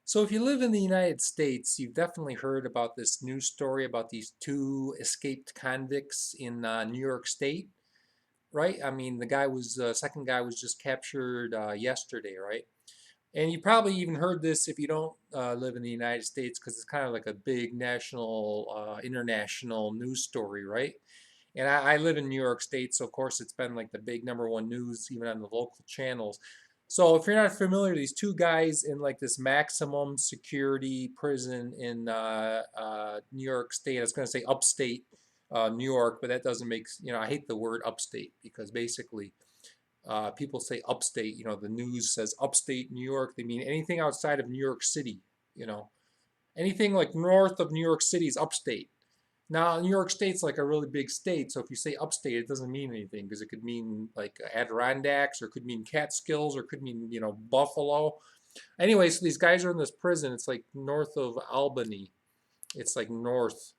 So, if you live in the United States, you've definitely heard about this news story about these two escaped convicts in New York State, right? I mean, second guy was just captured yesterday, right? And you probably even heard this if you don't live in the United States, because it's kind of like a big national, international news story, right? And I live in New York State, so of course it's been like the big number one news, even on the local channels. So if you're not familiar, these two guys in like this maximum security prison in New York State. I was going to say upstate New York, but that doesn't make, I hate the word upstate because basically people say upstate. The news says upstate New York. They mean anything outside of New York City. You know, anything like north of New York City is upstate. Now, New York State's like a really big state, so if you say upstate, it doesn't mean anything because it could mean like Adirondacks, or it could mean Catskills, or it could mean, Buffalo. Anyway, so these guys are in this prison. It's like north of Albany. It's like north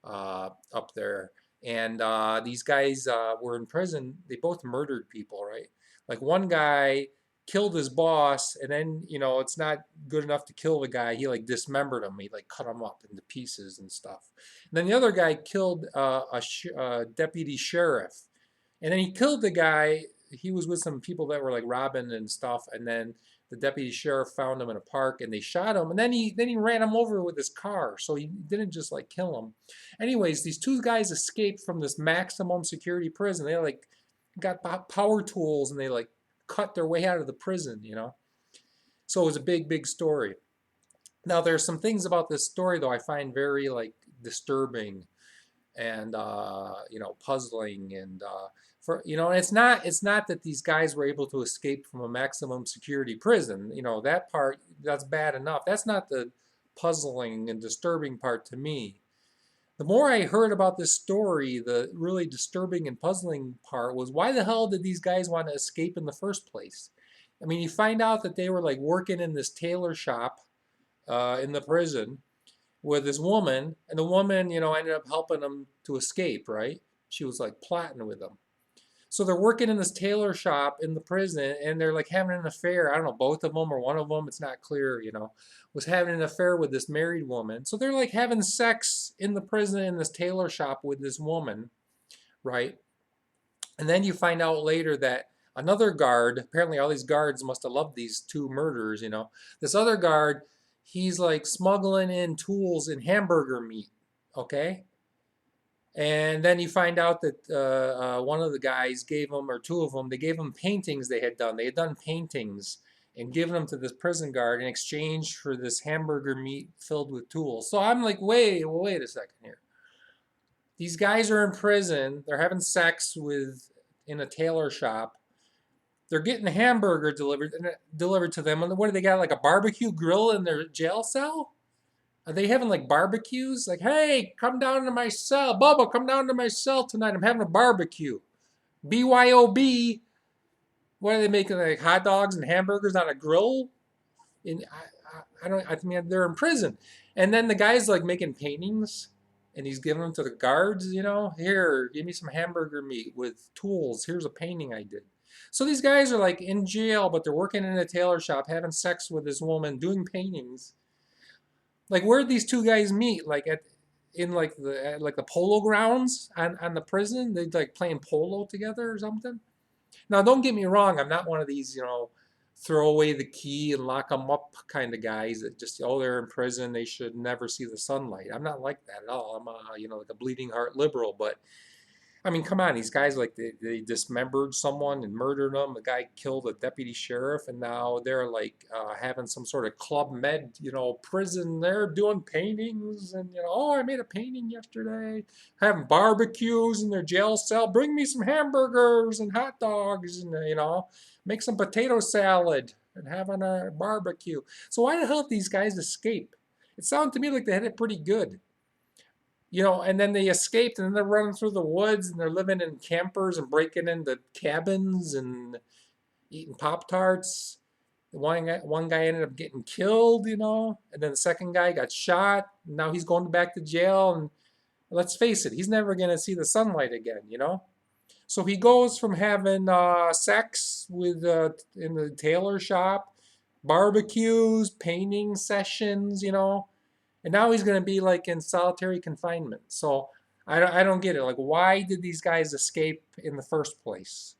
up there. And these guys were in prison. They both murdered people, right? Like one guy killed his boss, and then, it's not good enough to kill the guy. He like dismembered him. He like cut him up into pieces and stuff. And then the other guy killed a deputy sheriff. And then he killed the guy. He was with some people that were like robbing and stuff. And then the deputy sheriff found him in a park and they shot him. And then he ran him over with his car. So he didn't just like kill him. Anyways, these two guys escaped from this maximum security prison. They like got power tools and they like cut their way out of the prison. So it was a big, big story. Now there's some things about this story though I find very like disturbing and puzzling and it's not that these guys were able to escape from a maximum security prison. That part, that's bad enough. That's not the puzzling and disturbing part to me. The more I heard about this story, the really disturbing and puzzling part was, why the hell did these guys want to escape in the first place? I mean, you find out that they were like working in this tailor shop in the prison with this woman, and the woman, ended up helping them to escape, right? She was like plotting with them. So they're working in this tailor shop in the prison, and they're like having an affair. I don't know, both of them or one of them, it's not clear, was having an affair with this married woman. So they're like having sex in the prison in this tailor shop with this woman, right? And then you find out later that another guard, apparently all these guards must have loved these two murderers. This other guard, he's like smuggling in tools and hamburger meat, okay? And then you find out that one of the guys gave them, or two of them, they gave them paintings they had done. They had done paintings and given them to this prison guard in exchange for this hamburger meat filled with tools. So I'm like, wait a second here. These guys are in prison. They're having sex in a tailor shop. They're getting a hamburger delivered to them. And what do they got? Like a barbecue grill in their jail cell? Are they having like barbecues? Like, hey, come down to my cell. Bubba, come down to my cell tonight. I'm having a barbecue. BYOB. What are they making? Like hot dogs and hamburgers on a grill? I don't. I mean, they're in prison, and then the guy's like making paintings, and he's giving them to the guards. Here, give me some hamburger meat with tools. Here's a painting I did. So these guys are like in jail, but they're working in a tailor shop, having sex with this woman, doing paintings. Like, where'd these two guys meet? Like in like the polo grounds on the prison. They like playing polo together or something. Now, don't get me wrong. I'm not one of these, throw away the key and lock them up kind of guys that just, oh, they're in prison, they should never see the sunlight. I'm not like that at all. I'm like a bleeding heart liberal. But I mean, come on, these guys, like, they dismembered someone and murdered them. The guy killed a deputy sheriff, and now they're like having some sort of Club Med, prison. They're doing paintings, and oh, I made a painting yesterday. Having barbecues in their jail cell. Bring me some hamburgers and hot dogs, and make some potato salad and having a barbecue. So why the hell did these guys escape? It sounded to me like they had it pretty good. And then they escaped, and then they're running through the woods, and they're living in campers and breaking into cabins and eating Pop Tarts. One guy ended up getting killed, and then the second guy got shot. Now he's going back to jail, and let's face it, he's never going to see the sunlight again. So he goes from having sex in the tailor shop, barbecues, painting sessions, you know, and now he's going to be like in solitary confinement. So I don't get it. Like, why did these guys escape in the first place?